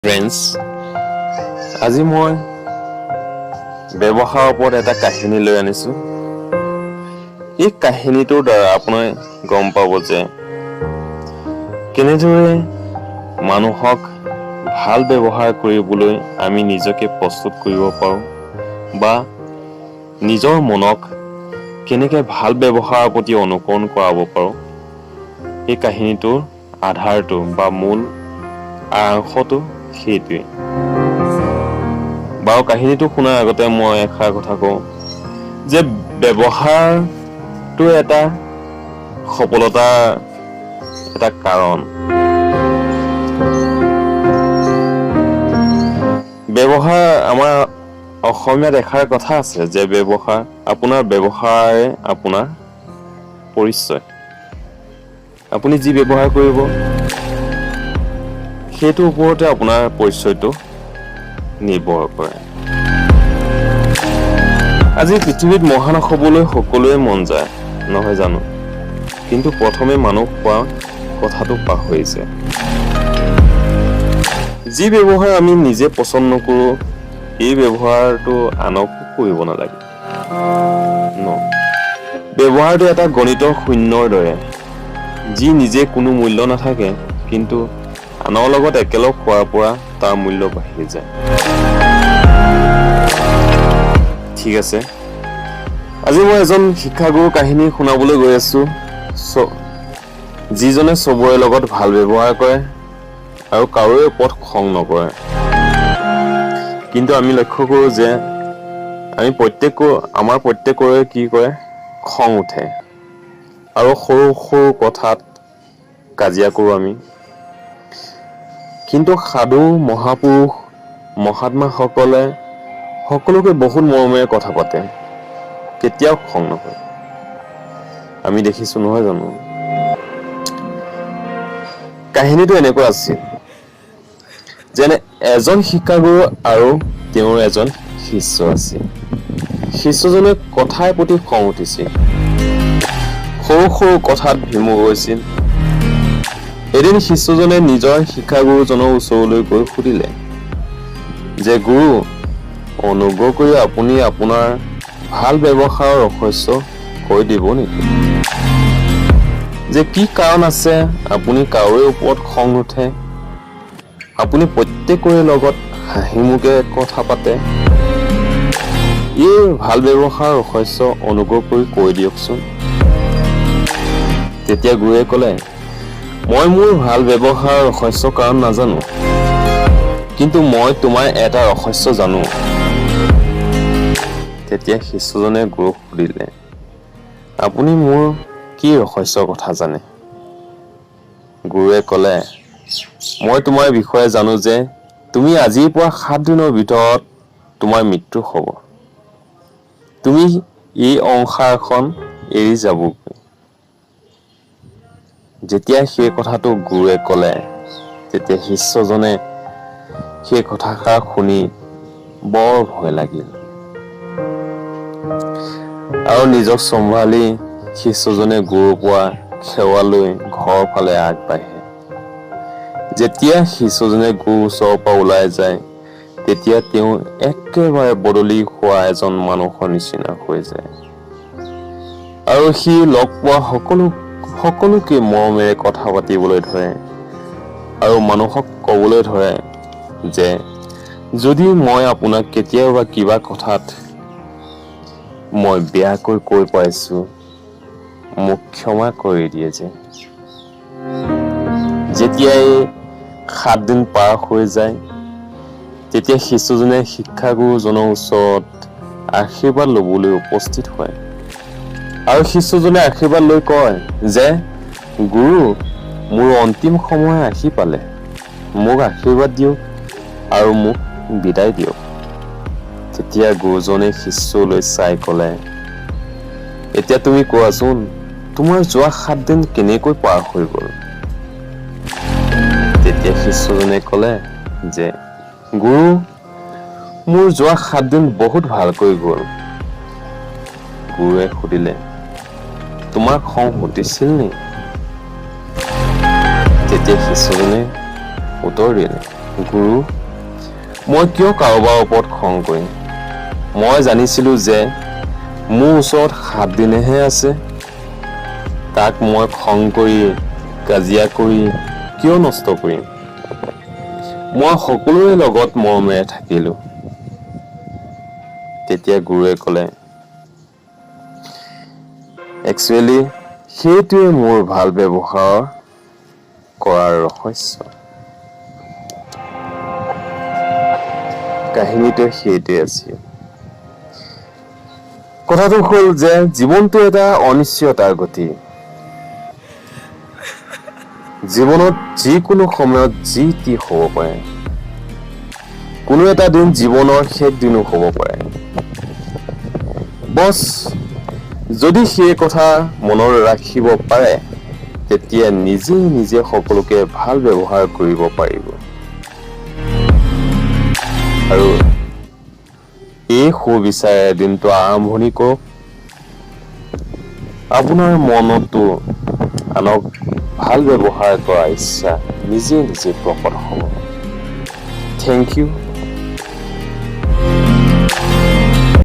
Friends, আজি মই ব্যৱসায়ৰ ওপৰত এটা কাহিনী লৈ আনিছোঁ। এই কাহিনীটোৰ দ্বাৰা আপুনি গম পাব যে কেনেদৰে মানুহক ভাল ব্যৱহাৰ কৰিবলৈ আমি নিজকে প্ৰস্তুত কৰিব পাৰোঁ বা নিজৰ মনক কেনেকৈ ভাল ব্যৱহাৰৰ প্ৰতি অনুকৰণ কৰাব পাৰোঁ। এই কাহিনীটোৰ আধাৰটো বা মূল আংশটো সেইটোৱে। বাৰু কাহিনীটো শুনাৰ আগতে মই এষাৰ কথা কওঁ যে ব্যৱহাৰটো এটা সফলতাৰ এটা কাৰণ। ব্যৱহাৰ আমাৰ অসমীয়াত এষাৰ কথা আছে যে আপোনাৰ ব্যৱহাৰে আপোনাৰ পৰিচয়। আপুনি যি ব্যৱহাৰ কৰিব সেইটোৰ ওপৰতে আপোনাৰ পৰিচয়টো নিৰ্ভৰ কৰে। আজি পৃথিৱীত মহান হ'বলৈ সকলোৱে মন যায়, নহয় জানো? কিন্তু প্ৰথমে মানুহ কোৱা কথাটো পাহৰিছে। যি ব্যৱহাৰ আমি নিজে পচন্দ নকৰোঁ, এই ব্যৱহাৰটো আনকো কৰিব নালাগে। ব্যৱহাৰটো এটা গণিতৰ শূন্যৰ দৰে, যি নিজে কোনো মূল্য নাথাকে, কিন্তু আনৰ লগত একেলগ হোৱাৰ পৰা তাৰ মূল্য বাঢ়ি যায়। ঠিক আছে, আজি মই এজন শিক্ষাগুৰুৰ কাহিনী শুনাবলৈ গৈ আছো, যিজনে চবৰে লগত ভাল ব্যৱহাৰ কৰে আৰু কাৰোৰে ওপৰত খং নকৰে। কিন্তু আমি লক্ষ্য কৰোঁ যে আমাৰ প্ৰত্যেকৰে কি কৰে, খং উঠে আৰু সৰু সৰু কথাত কাজিয়া কৰোঁ আমি। কিন্তু সাধু মহাপুৰুষ মহাত্মাসকলে সকলোকে বহুত মৰমেৰে কথা পাতে, কেতিয়াও খং নকৰে। আমি দেখিছো, নহয় জানো? কাহিনীটো এনেকুৱা আছিল যেনে এজন শিক্ষাগুৰু আৰু তেওঁৰ এজন শিষ্য আছিল। শিষ্যজনে কথাৰ প্ৰতি খং উঠিছিল, সৰু সৰু কথাত ভীমু হৈছিল। এদিন শিষ্যজনে নিজৰ শিক্ষাগুৰুজনৰ ওচৰলৈ গৈ সুধিলে যে, গুৰু, অনুগ্ৰহ কৰি আপুনি আপোনাৰ ভাল ব্যৱহাৰৰ ৰহস্য কৈ দিব নেকি? যে কি কাৰণ আছে আপুনি কাৰোৰে ওপৰত খং নুঠে, আপুনি প্ৰত্যেকৰে লগত হাঁহি মুখে কথা পাতে? এই ভাল ব্যৱহাৰৰ ৰহস্য অনুগ্ৰহ কৰি কৈ দিয়কচোন। তেতিয়া গুৰুৱে ক'লে, মই মোৰ ভাল ব্যৱহাৰৰ ৰহস্য কাৰণ নাজানো, কিন্তু মই তোমাৰ এটা ৰহস্য জানো। তেতিয়া শিষ্যজনে গুৰুক সুধিলে, আপুনি মোৰ কি ৰহস্যৰ কথা জানে? গুৰুৱে ক'লে, মই তোমাৰ বিষয়ে জানো যে তুমি আজিৰ পৰা 7 দিনৰ ভিতৰত তোমাৰ মৃত্যু হ'ব। তুমি এই সংসাৰখন এৰি যাবগৈ। যেতিয়া সেই কথাটো গুৰুৱে ক'লে, তেতিয়া শিষ্যজনে সেই কথাষাৰ শুনি বৰ ভয় লাগিল আৰু নিজক চম্ভালি শিষ্যজনে গুৰুৰ পৰা সেৱা লৈ ঘৰৰ ফালে আগবাঢ়ে। যেতিয়া শিষ্যজনে গুৰুৰ ওচৰৰ পৰা ওলাই যায়, তেতিয়া তেওঁ একেবাৰে বদলি হোৱা এজন মানুহৰ নিচিনা হৈ যায় আৰু সি লগ পোৱা সকলোকে মৰমেৰে কথা পাতিবলৈ ধৰে আৰু মানুহক ক'বলৈ ধৰে যে যদি মই আপোনাক কেতিয়াবা কিবা কথাত মই বেয়াকৈ কৈ পাইছো, মোক ক্ষমা কৰি দিয়ে যে। যেতিয়াই 7 দিন পাৰ হৈ যায়, তেতিয়া শিষ্যজনে শিক্ষাগুৰুজনৰ ওচৰত আশীৰ্বাদ ল'বলৈ উপস্থিত হয় আৰু শিষ্যজনে আশীৰ্বাদ লৈ কয় যে, গুৰু, মোৰ অন্তিম সময় আহি পালে, মোক আশীৰ্বাদ দিয়ক আৰু মোক বিদায় দিয়ক। তেতিয়া গুৰুজনে শিষ্যলৈ চাই ক'লে, এতিয়া তুমি কোৱাচোন, তোমাৰ যোৱা 7 দিন কেনেকৈ পাৰ হৈ গ'ল? তেতিয়া শিষ্যজনে ক'লে যে, গুৰু, মোৰ যোৱা 7 দিন বহুত ভালকৈ গ'ল। গুৰুৱে সুধিলে, তোমাৰ খং উঠিছিল নি? তেতিয়া শিষ্যজনে উত্তৰ দিলে গুৰু, মই কিয় কাৰোবাৰ ওপৰত খং কৰিম? মই জানিছিলো যে মোৰ ওচৰত 7 দিনহে আছে। তাক মই খং কৰি, কাজিয়া কৰি কিয় নষ্ট কৰিম? মই সকলোৰে লগত মৰমেৰে থাকিলো। তেতিয়া গুৰুৱে ক'লে, একচুৱেলি সেইটোৱে মোৰ ভাল ব্যৱহাৰ কৰাৰ ৰহস্য। কাহিনীটো সেইটোৱে আছিল। কথাটো হ'ল যে জীৱনটো এটা অনিশ্চয়তাৰ গতি। জীৱনত যিকোনো সময়ত যি টি হ'ব পাৰে। কোনো এটা দিন জীৱনৰ শেষ দিনো হ'ব পাৰে। বছ যদি সেই কথা মনত ৰাখিব পাৰে, তেতিয়া নিজে সকলোকে ভাল ব্যৱহাৰ কৰিব পাৰিব। আৰু এই সুবিচাৰে দিনটো আৰম্ভণি কৰক। আপোনাৰ মনতো আনক ভাল ব্যৱহাৰ কৰাৰ ইচ্ছা নিজে প্ৰকট হ'ব। Thank U.